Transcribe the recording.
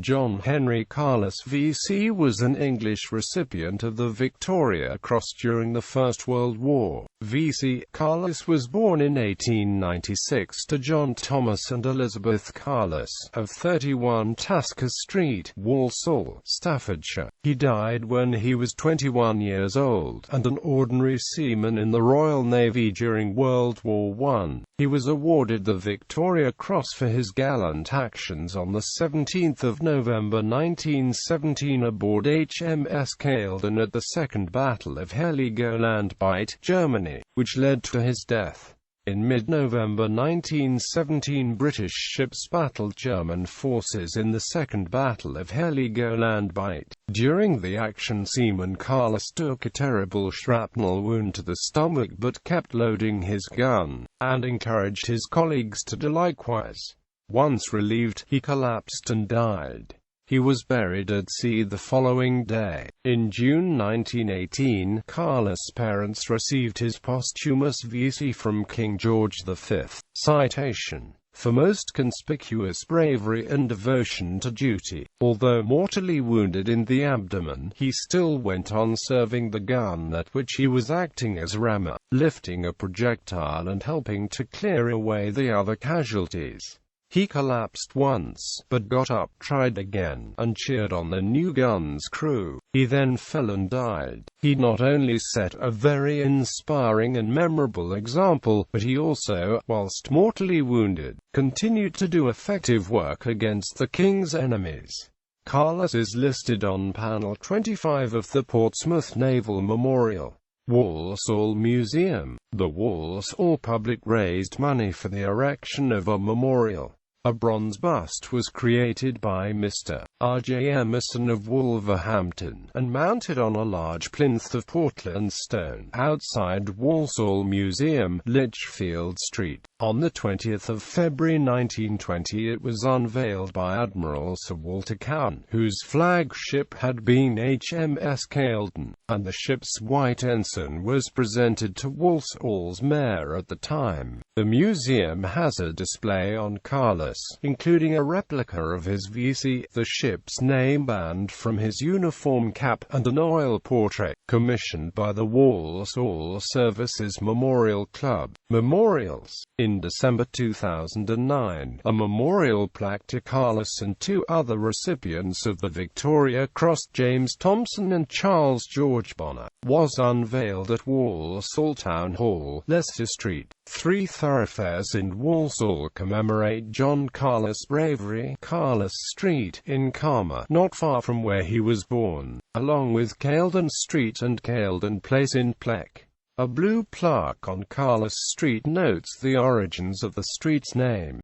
John Henry Carless VC was an English recipient of the Victoria Cross during the First World War. VC Carless was born in 1896 to John Thomas and Elizabeth Carless, of 31 Tasker Street, Walsall, Staffordshire. He died when he was 21 years old, and an ordinary seaman in the Royal Navy during World War I. He was awarded the Victoria Cross for his gallant actions on 17 November 1917 aboard HMS Caledon at the Second Battle of Heligoland, Bight, Germany, which led to his death. In mid-November 1917, British ships battled German forces in the Second Battle of Heligoland, Bight. During the action, seaman Carless took a terrible shrapnel wound to the stomach but kept loading his gun, and encouraged his colleagues to do likewise. Once relieved, he collapsed and died. He was buried at sea the following day. In June 1918, Carless' parents received his posthumous VC from King George V. Citation: "For most conspicuous bravery and devotion to duty. Although mortally wounded in the abdomen, he still went on serving the gun at which he was acting as rammer, lifting a projectile and helping to clear away the other casualties. He collapsed once, but got up, tried again, and cheered on the new gun's crew. He then fell and died. He not only set a very inspiring and memorable example, but he also, whilst mortally wounded, continued to do effective work against the King's enemies." Carless is listed on panel 25 of the Portsmouth Naval Memorial, Walsall Museum. The Walsall public raised money for the erection of a memorial. A bronze bust was created by Mr. R.J. Emerson of Wolverhampton, and mounted on a large plinth of Portland stone, outside Walsall Museum, Lichfield Street. On 20 February 1920 it was unveiled by Admiral Sir Walter Cowan, whose flagship had been HMS Caledon, and the ship's white ensign was presented to Walsall's mayor at the time. The museum has a display on Carless, including a replica of his VC, the ship's name band from his uniform cap, and an oil portrait, commissioned by the Walsall Services Memorial Club. Memorials. In December 2009, a memorial plaque to Carless and two other recipients of the Victoria Cross, James Thompson and Charles George Bonner, was unveiled at Walsall Town Hall, Leicester Street. 3 thoroughfares in Walsall commemorate John Carless' bravery. Carless Street, in Carmer, not far from where he was born, along with Caledon Street and Caledon Place in Pleck. A blue plaque on Carless Street notes the origins of the street's name.